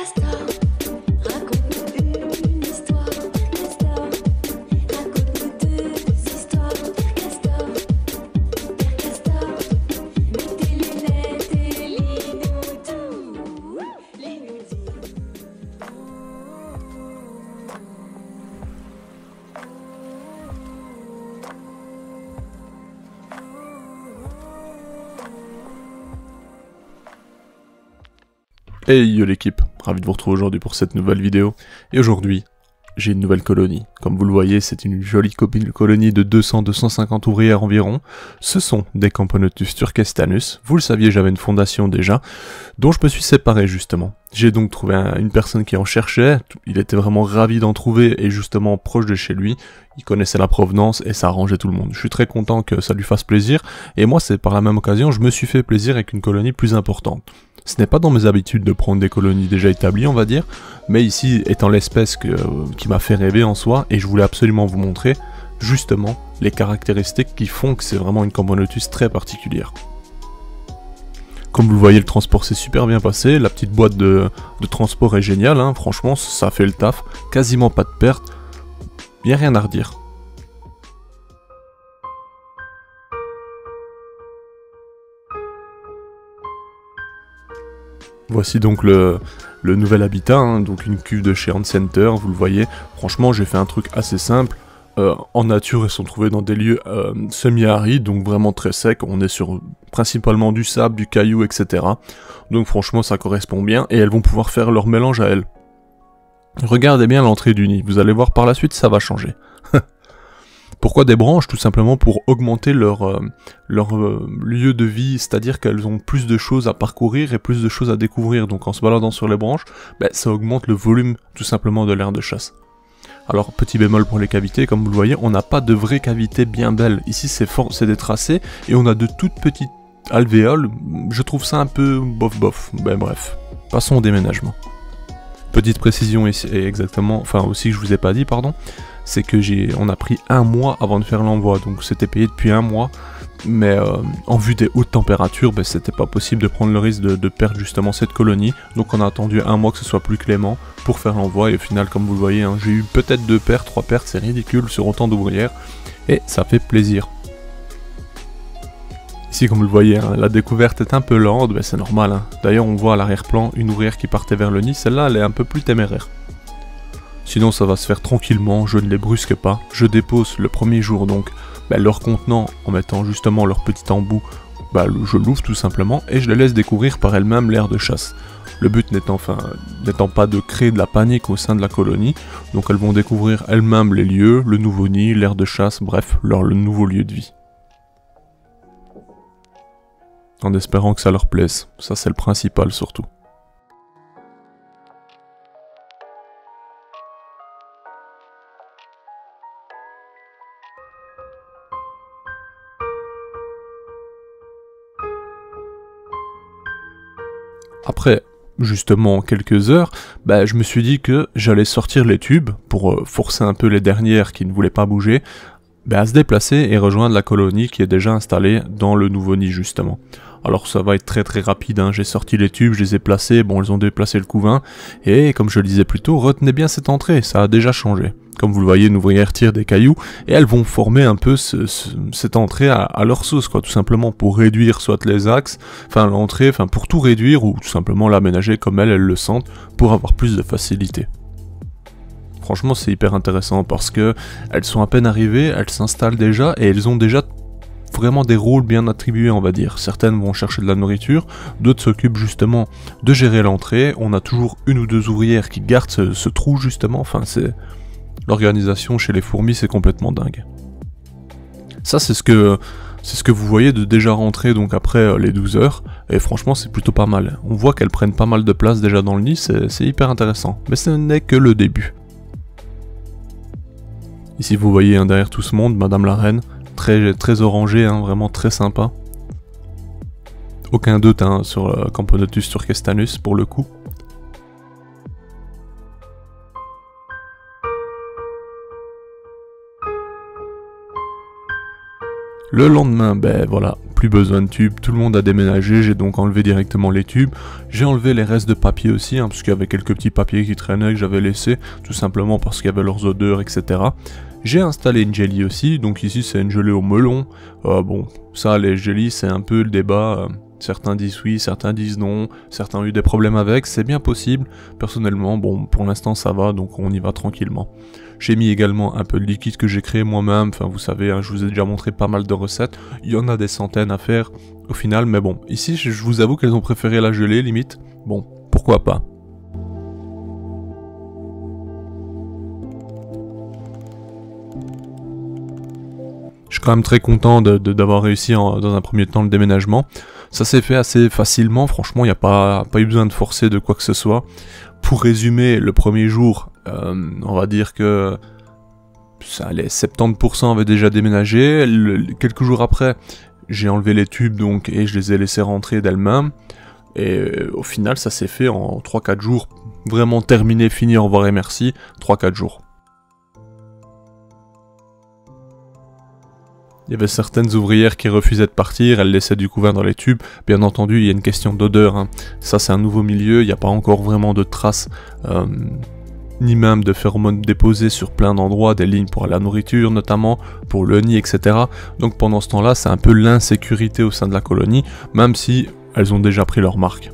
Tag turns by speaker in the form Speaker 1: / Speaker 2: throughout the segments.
Speaker 1: Castor, raconte-nous une histoire. Castor, raconte-nous deux histoires. Castor, Père Castor, mets tes lunettes et lis-nous tout. Lis-nous dit.
Speaker 2: Hey yo l'équipe, ravi de vous retrouver aujourd'hui pour cette nouvelle vidéo. Et aujourd'hui, j'ai une nouvelle colonie. Comme vous le voyez, c'est une jolie colonie de 200-250 ouvrières environ. Ce sont des Camponotus turkestanus. Vous le saviez, j'avais une fondation déjà, dont je me suis séparé justement. J'ai donc trouvé une personne qui en cherchait, il était vraiment ravi d'en trouver et justement proche de chez lui. Il connaissait la provenance et ça arrangeait tout le monde. Je suis très content que ça lui fasse plaisir. Et moi, c'est par la même occasion, je me suis fait plaisir avec une colonie plus importante. Ce n'est pas dans mes habitudes de prendre des colonies déjà établies, on va dire, mais ici étant l'espèce qui m'a fait rêver en soi, et je voulais absolument vous montrer justement les caractéristiques qui font que c'est vraiment une Camponotus très particulière. Comme vous le voyez, le transport s'est super bien passé, la petite boîte de transport est géniale, hein, franchement ça fait le taf, quasiment pas de perte, y a rien à redire. Voici donc le nouvel habitat, hein, donc une cuve de chez Ant Center, vous le voyez. Franchement, j'ai fait un truc assez simple. En nature, elles sont trouvées dans des lieux semi-arides, donc vraiment très secs. On est sur principalement du sable, du caillou, etc. Donc franchement, ça correspond bien et elles vont pouvoir faire leur mélange à elles. Regardez bien l'entrée du nid, vous allez voir par la suite, ça va changer. Pourquoi des branches? Tout simplement pour augmenter leur lieu de vie, c'est-à-dire qu'elles ont plus de choses à parcourir et plus de choses à découvrir. Donc en se baladant sur les branches, ça augmente le volume tout simplement de l'aire de chasse. Alors petit bémol pour les cavités, comme vous le voyez, on n'a pas de vraies cavités bien belles. Ici c'est des tracés et on a de toutes petites alvéoles. Je trouve ça un peu bof bof. Ben bref, passons au déménagement. Petite précision ici, exactement, enfin aussi que je vous ai pas dit, pardon, c'est que on a pris 1 mois avant de faire l'envoi, donc c'était payé depuis 1 mois, mais en vue des hautes températures, c'était pas possible de prendre le risque de perdre justement cette colonie, donc on a attendu 1 mois que ce soit plus clément pour faire l'envoi, et au final, comme vous le voyez, hein, j'ai eu peut-être 2 pertes, 3 pertes, c'est ridicule sur autant d'ouvrières, et ça fait plaisir. Ici, comme vous le voyez, hein, la découverte est un peu lente, mais c'est normal. Hein. D'ailleurs, on voit à l'arrière-plan une ouvrière qui partait vers le nid, celle-là, elle est un peu plus téméraire. Sinon, ça va se faire tranquillement, je ne les brusque pas. Je dépose le premier jour, donc, leur contenant, en mettant justement leur petit embout, je l'ouvre tout simplement, et je les laisse découvrir par elles-mêmes l'aire de chasse. Le but n'étant pas de créer de la panique au sein de la colonie, donc elles vont découvrir elles-mêmes les lieux, le nouveau nid, l'aire de chasse, bref, le nouveau lieu de vie. En espérant que ça leur plaise. Ça, c'est le principal surtout. Après, justement, quelques heures, je me suis dit que j'allais sortir les tubes pour forcer un peu les dernières qui ne voulaient pas bouger, à se déplacer et rejoindre la colonie qui est déjà installée dans le nouveau nid justement. Alors ça va être très très rapide, hein. J'ai sorti les tubes, je les ai placés, bon elles ont déplacé le couvain, et comme je le disais plus tôt, retenez bien cette entrée, ça a déjà changé. Comme vous le voyez, une ouvrière tire des cailloux, et elles vont former un peu cette entrée à leur sauce, quoi, tout simplement pour réduire soit les axes, l'entrée, pour tout réduire, ou tout simplement l'aménager comme elles le sentent, pour avoir plus de facilité. Franchement, c'est hyper intéressant parce que elles sont à peine arrivées, elles s'installent déjà et elles ont déjà vraiment des rôles bien attribués, on va dire. Certaines vont chercher de la nourriture, d'autres s'occupent justement de gérer l'entrée. On a toujours 1 ou 2 ouvrières qui gardent ce trou justement. C'est l'organisation chez les fourmis, c'est complètement dingue. Ça, c'est ce que vous voyez de déjà rentrer donc après les 12 heures. Et franchement, c'est plutôt pas mal. On voit qu'elles prennent pas mal de place déjà dans le nid, c'est hyper intéressant. Mais ce n'est que le début. Ici vous voyez derrière tout ce monde, Madame la Reine, très orangée, hein, vraiment très sympa. Aucun doute hein, sur Camponotus turkestanus pour le coup. Le lendemain, voilà, plus besoin de tubes, tout le monde a déménagé, j'ai donc enlevé directement les tubes. J'ai enlevé les restes de papier aussi, hein, parce qu'il y avait quelques petits papiers qui traînaient que j'avais laissés, tout simplement parce qu'il y avait leurs odeurs, etc. J'ai installé une jelly aussi, donc ici c'est une gelée au melon. Bon, ça les jellies c'est un peu le débat, certains disent oui, certains disent non, certains ont eu des problèmes avec, c'est bien possible. Personnellement, bon, pour l'instant ça va, donc on y va tranquillement. J'ai mis également un peu de liquide que j'ai créé moi-même, enfin vous savez, hein, je vous ai déjà montré pas mal de recettes, il y en a des centaines à faire au final, mais bon, ici je vous avoue qu'elles ont préféré la gelée limite, bon, pourquoi pas. Je suis quand même très content d'avoir réussi dans un premier temps le déménagement. Ça s'est fait assez facilement, franchement, il n'y a pas eu besoin de forcer de quoi que ce soit. Pour résumer, le premier jour, on va dire que les 70% avaient déjà déménagé. Quelques jours après, j'ai enlevé les tubes donc, et je les ai laissés rentrer d'elles-mêmes. Et au final, ça s'est fait en 3-4 jours. Vraiment terminé, fini, au revoir et merci, 3-4 jours. Il y avait certaines ouvrières qui refusaient de partir, elles laissaient du couvain dans les tubes. Bien entendu, il y a une question d'odeur, hein. Ça c'est un nouveau milieu, il n'y a pas encore vraiment de traces, ni même de phéromones déposés sur plein d'endroits, des lignes pour la nourriture notamment, pour le nid, etc. Donc pendant ce temps-là, c'est un peu l'insécurité au sein de la colonie, même si elles ont déjà pris leur marque.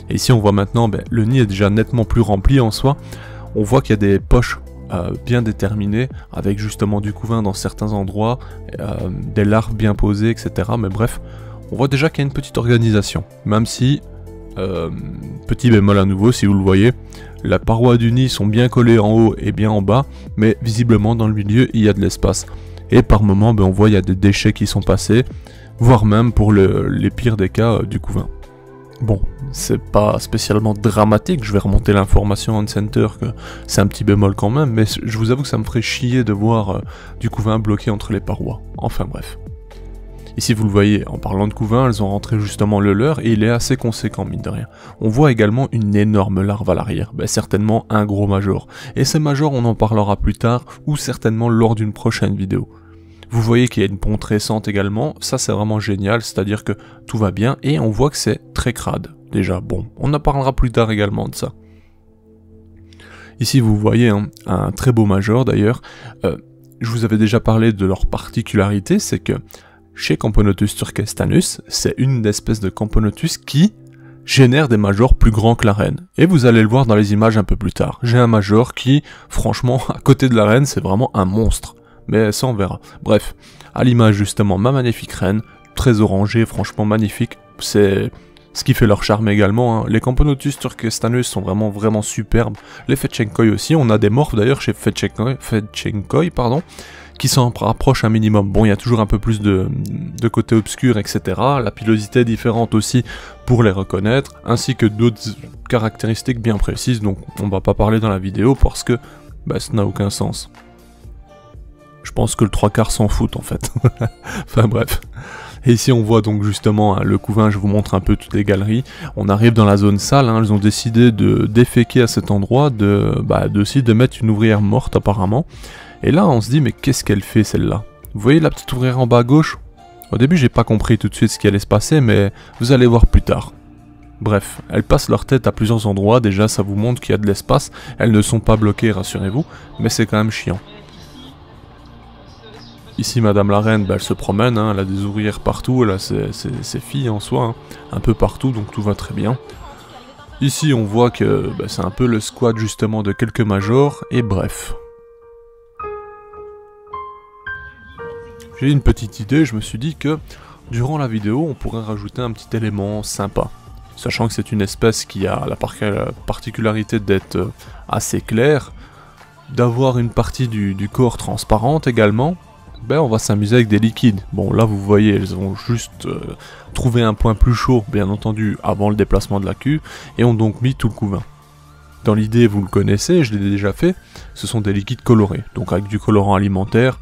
Speaker 2: Et ici on voit maintenant, le nid est déjà nettement plus rempli en soi. On voit qu'il y a des poches bien déterminées, avec justement du couvain dans certains endroits, des larves bien posées, etc. Mais bref, on voit déjà qu'il y a une petite organisation, même si, petit bémol à nouveau, si vous le voyez, la paroi du nid sont bien collées en haut et bien en bas, mais visiblement dans le milieu il y a de l'espace. Et par moments, on voit il y a des déchets qui sont passés, voire même pour les pires des cas du couvain. Bon, c'est pas spécialement dramatique, je vais remonter l'information on center, que c'est un petit bémol quand même, mais je vous avoue que ça me ferait chier de voir du couvain bloqué entre les parois. Enfin bref. Ici vous le voyez, en parlant de couvain, elles ont rentré justement le leur et il est assez conséquent mine de rien. On voit également une énorme larve à l'arrière, certainement un gros major. Et ces majors on en parlera plus tard, ou certainement lors d'une prochaine vidéo. Vous voyez qu'il y a une ponte récente également, ça c'est vraiment génial, c'est-à-dire que tout va bien et on voit que c'est très crade. Déjà, bon, on en parlera plus tard également de ça. Ici vous voyez un très beau major d'ailleurs, je vous avais déjà parlé de leur particularité, c'est que chez Camponotus turkestanus, c'est une espèce de Camponotus qui génère des majors plus grands que la reine. Et vous allez le voir dans les images un peu plus tard. J'ai un major qui, franchement, à côté de la reine, c'est vraiment un monstre. Mais ça on verra. Bref, à l'image justement ma magnifique reine, très orangée, franchement magnifique, c'est ce qui fait leur charme également, hein. Les Camponotus turkestanus sont vraiment superbes, les Fetchenkoi aussi, on a des morphes d'ailleurs chez Fetchenkoi, pardon, qui s'en rapprochent un minimum. Bon, il y a toujours un peu plus de côté obscur, etc. La pilosité est différente aussi pour les reconnaître, ainsi que d'autres caractéristiques bien précises, donc on va pas parler dans la vidéo parce que ça n'a aucun sens. Je pense que le 3/4 s'en foutent en fait. Enfin bref. Et ici on voit donc justement le couvain, je vous montre un peu toutes les galeries. On arrive dans la zone sale, elles ont décidé de déféquer à cet endroit, de mettre une ouvrière morte apparemment. Et là on se dit mais qu'est-ce qu'elle fait celle-là? Vous voyez la petite ouvrière en bas à gauche? Au début j'ai pas compris tout de suite ce qui allait se passer, mais vous allez voir plus tard. Bref, elles passent leur tête à plusieurs endroits, déjà ça vous montre qu'il y a de l'espace, elles ne sont pas bloquées, rassurez-vous, mais c'est quand même chiant. Ici, Madame la Reine, elle se promène, elle a des ouvrières partout, elle a ses filles en soi, un peu partout, donc tout va très bien. Ici, on voit que c'est un peu le squad justement de quelques majors, et bref. J'ai une petite idée, je me suis dit que durant la vidéo, on pourrait rajouter un petit élément sympa. Sachant que c'est une espèce qui a la particularité d'être assez claire, d'avoir une partie du corps transparente également. On va s'amuser avec des liquides. Bon là vous voyez, elles ont juste trouvé un point plus chaud, bien entendu, avant le déplacement de la cuve, et ont donc mis tout le couvain. Dans l'idée, vous le connaissez, je l'ai déjà fait, ce sont des liquides colorés, donc avec du colorant alimentaire,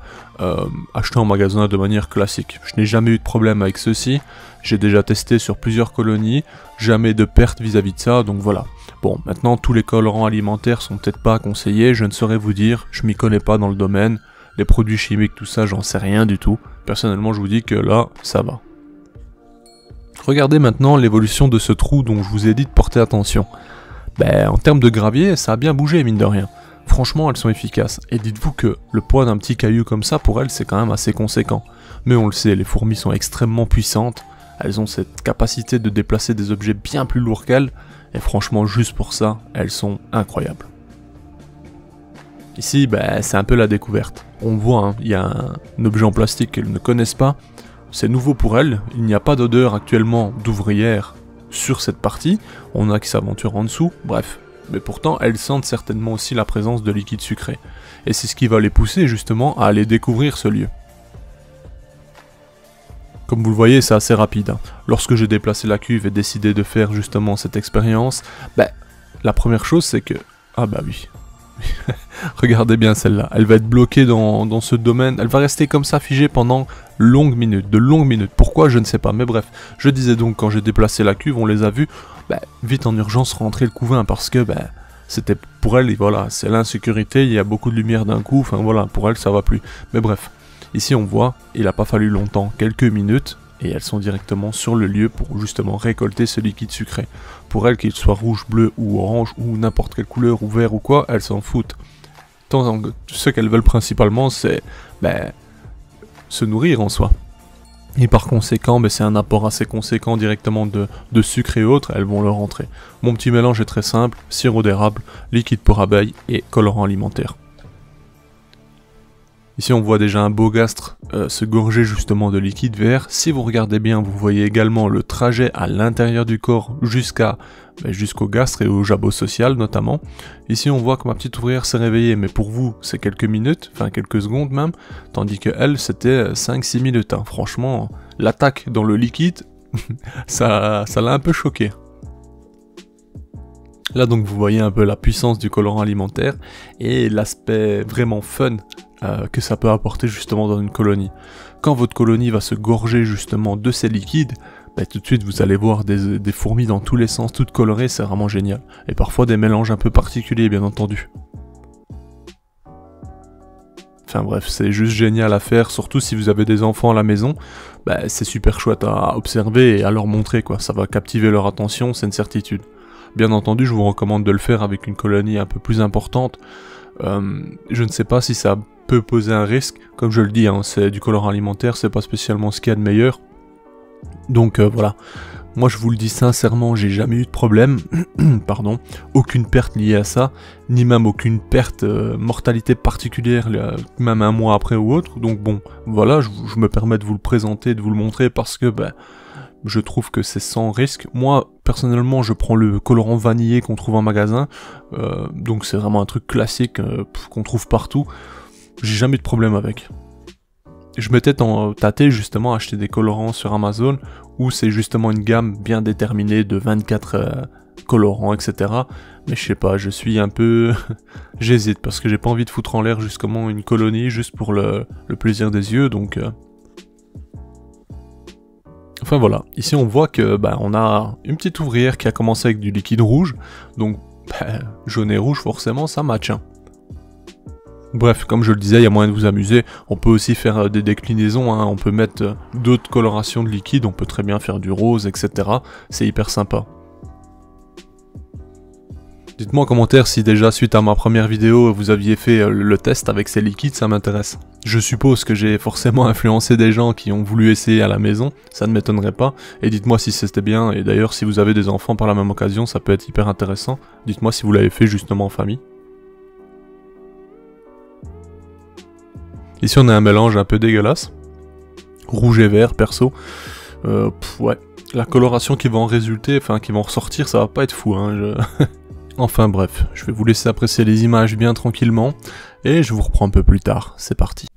Speaker 2: acheté en magasin de manière classique. Je n'ai jamais eu de problème avec ceci, j'ai déjà testé sur plusieurs colonies, jamais de perte vis-à-vis de ça, donc voilà. Bon, maintenant tous les colorants alimentaires sont peut-être pas conseillés, je ne saurais vous dire, je m'y connais pas dans le domaine. Les produits chimiques, tout ça, j'en sais rien du tout. Personnellement, je vous dis que là, ça va. Regardez maintenant l'évolution de ce trou dont je vous ai dit de porter attention. Ben, en termes de gravier, ça a bien bougé mine de rien. Franchement, elles sont efficaces. Et dites-vous que le poids d'un petit caillou comme ça, pour elles, c'est quand même assez conséquent. Mais on le sait, les fourmis sont extrêmement puissantes. Elles ont cette capacité de déplacer des objets bien plus lourds qu'elles. Et franchement, juste pour ça, elles sont incroyables. Ici, ben, c'est un peu la découverte. On voit, hein, il y a un objet en plastique qu'elles ne connaissent pas. C'est nouveau pour elles. Il n'y a pas d'odeur actuellement d'ouvrière sur cette partie. On a qui s'aventurent en dessous. Bref. Mais pourtant, elles sentent certainement aussi la présence de liquide sucré. Et c'est ce qui va les pousser justement à aller découvrir ce lieu. Comme vous le voyez, c'est assez rapide. Hein. Lorsque j'ai déplacé la cuve et décidé de faire justement cette expérience, ben, la première chose c'est que... Ah bah oui. Regardez bien celle-là. Elle va être bloquée dans ce domaine. Elle va rester comme ça figée pendant de longues minutes. Pourquoi, je ne sais pas. Mais bref, je disais donc quand j'ai déplacé la cuve, on les a vus. Ben, vite en urgence rentrer le couvain parce que ben, c'était pour elle, et voilà, c'est l'insécurité, il y a beaucoup de lumière d'un coup, enfin voilà, pour elle ça va plus. Mais bref, ici on voit, il n'a pas fallu longtemps, quelques minutes, et elles sont directement sur le lieu pour justement récolter ce liquide sucré. Pour elles, qu'il soit rouge, bleu ou orange, ou n'importe quelle couleur, ou vert ou quoi, elles s'en foutent. Ce qu'elles veulent principalement, c'est ben, se nourrir en soi. Et par conséquent, ben, c'est un apport assez conséquent directement de sucre et autres, elles vont le rentrer. Mon petit mélange est très simple, sirop d'érable, liquide pour abeilles et colorant alimentaire. Ici on voit déjà un beau gastre se gorger justement de liquide vert. Si vous regardez bien, vous voyez également le trajet à l'intérieur du corps jusqu'au gastre et au jabot social notamment. Ici on voit que ma petite ouvrière s'est réveillée, mais pour vous c'est quelques minutes, enfin quelques secondes même, tandis que elle c'était 5-6 minutes. Hein. Franchement, l'attaque dans le liquide, ça l'a un peu choqué. Là donc vous voyez un peu la puissance du colorant alimentaire et l'aspect vraiment fun que ça peut apporter justement dans une colonie. Quand votre colonie va se gorger justement de ces liquides, bah, tout de suite vous allez voir des fourmis dans tous les sens, toutes colorées, c'est vraiment génial. Et parfois des mélanges un peu particuliers bien entendu. Enfin bref, c'est juste génial à faire, surtout si vous avez des enfants à la maison, bah, c'est super chouette à observer et à leur montrer quoi, ça va captiver leur attention, c'est une certitude. Bien entendu, je vous recommande de le faire avec une colonie un peu plus importante. Je ne sais pas si ça peut poser un risque, comme je le dis, hein, c'est du colorant alimentaire, c'est pas spécialement ce qu'il y a de meilleur. Donc voilà, moi je vous le dis sincèrement, j'ai jamais eu de problème, pardon, aucune perte liée à ça, ni même aucune perte, mortalité particulière, même un mois après ou autre. Donc bon, voilà, je me permets de vous le présenter, de vous le montrer parce que ben, je trouve que c'est sans risque. Moi, personnellement, je prends le colorant vanillé qu'on trouve en magasin, donc c'est vraiment un truc classique qu'on trouve partout. J'ai jamais eu de problème avec. Je m'étais tâté justement à acheter des colorants sur Amazon, où c'est justement une gamme bien déterminée de 24 colorants, etc. Mais je sais pas, je suis un peu... J'hésite, parce que j'ai pas envie de foutre en l'air justement une colonie, juste pour le plaisir des yeux, donc... Enfin voilà, ici on voit que bah, on a une petite ouvrière qui a commencé avec du liquide rouge, donc bah, jaune et rouge forcément ça match. Hein. Bref, comme je le disais, il y a moyen de vous amuser, on peut aussi faire des déclinaisons, hein. On peut mettre d'autres colorations de liquide, on peut très bien faire du rose, etc. C'est hyper sympa. Dites-moi en commentaire si déjà suite à ma première vidéo vous aviez fait le test avec ces liquides, ça m'intéresse. Je suppose que j'ai forcément influencé des gens qui ont voulu essayer à la maison, ça ne m'étonnerait pas, et dites-moi si c'était bien, et d'ailleurs si vous avez des enfants par la même occasion, ça peut être hyper intéressant, dites-moi si vous l'avez fait justement en famille. Ici on a un mélange un peu dégueulasse, rouge et vert perso, ouais, la coloration qui va en résulter, enfin qui va en ressortir, ça va pas être fou, hein, Enfin bref, je vais vous laisser apprécier les images bien tranquillement, et je vous reprends un peu plus tard, c'est parti.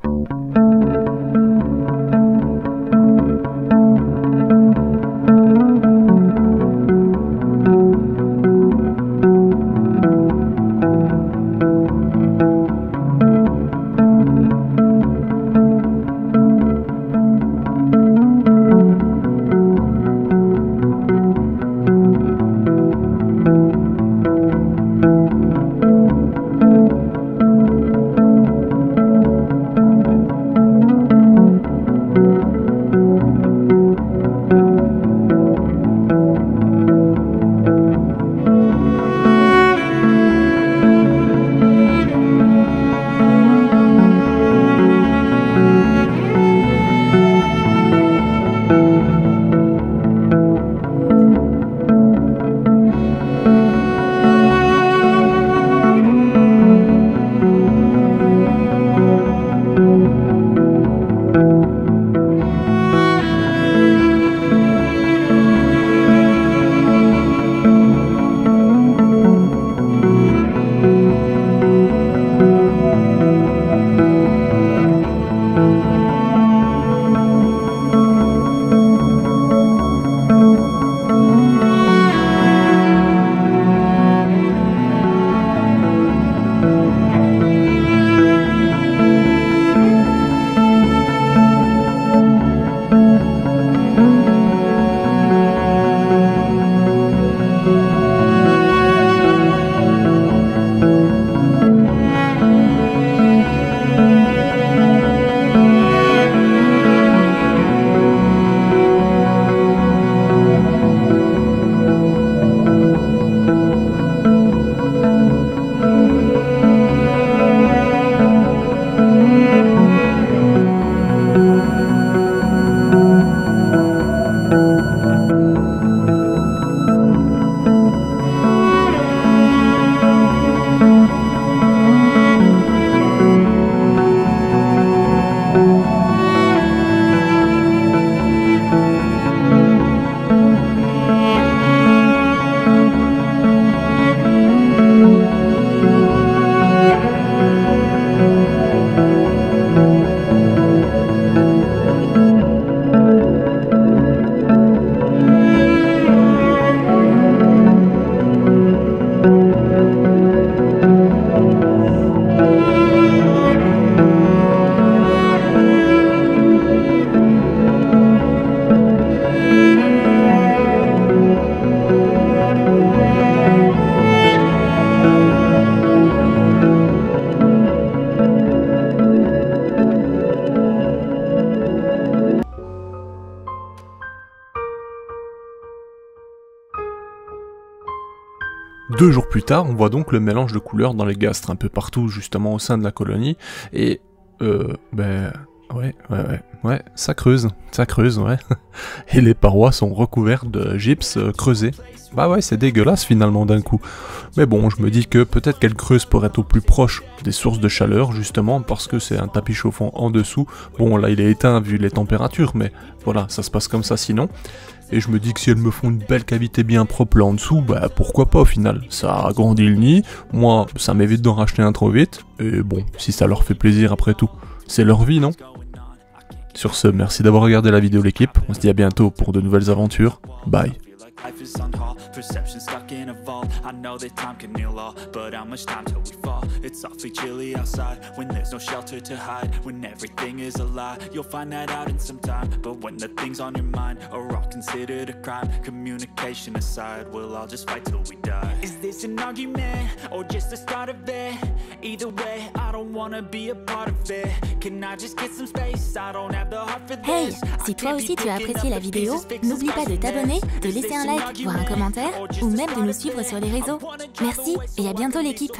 Speaker 2: 2 jours plus tard, on voit donc le mélange de couleurs dans les gastres un peu partout justement au sein de la colonie, et ouais, ça creuse, ouais. Et les parois sont recouvertes de gypse creusé. Bah ouais, c'est dégueulasse finalement d'un coup. Mais bon, je me dis que peut-être qu'elle creuse pour être au plus proche des sources de chaleur, justement, parce que c'est un tapis chauffant en dessous. Bon, là il est éteint vu les températures, mais voilà, ça se passe comme ça sinon. Et je me dis que si elles me font une belle cavité bien propre là en dessous, bah pourquoi pas au final. Ça agrandit le nid, moi ça m'évite d'en racheter un trop vite, et bon, si ça leur fait plaisir après tout. C'est leur vie, non? Sur ce, merci d'avoir regardé la vidéo l'équipe, on se dit à bientôt pour de nouvelles aventures, bye.
Speaker 3: Life is unhauled, perception stuck in a vault. I know that time can heal all, but how much time till we fall? It's awfully chilly outside, when there's no shelter to hide. When everything is a lie, you'll find that out in some time. But when the things on your mind are all considered a crime, communication aside, we'll all just fight till we die. Is this an argument, or just the start of it? Either way, I don't wanna be a part of it. Can I just get some space? I don't have the heart for this.
Speaker 4: Hey, si toi aussi tu as apprécié la vidéo, n'oublie pas de t'abonner, de laisser un like, voire un commentaire, ou même de nous suivre sur les réseaux. Merci et à bientôt l'équipe.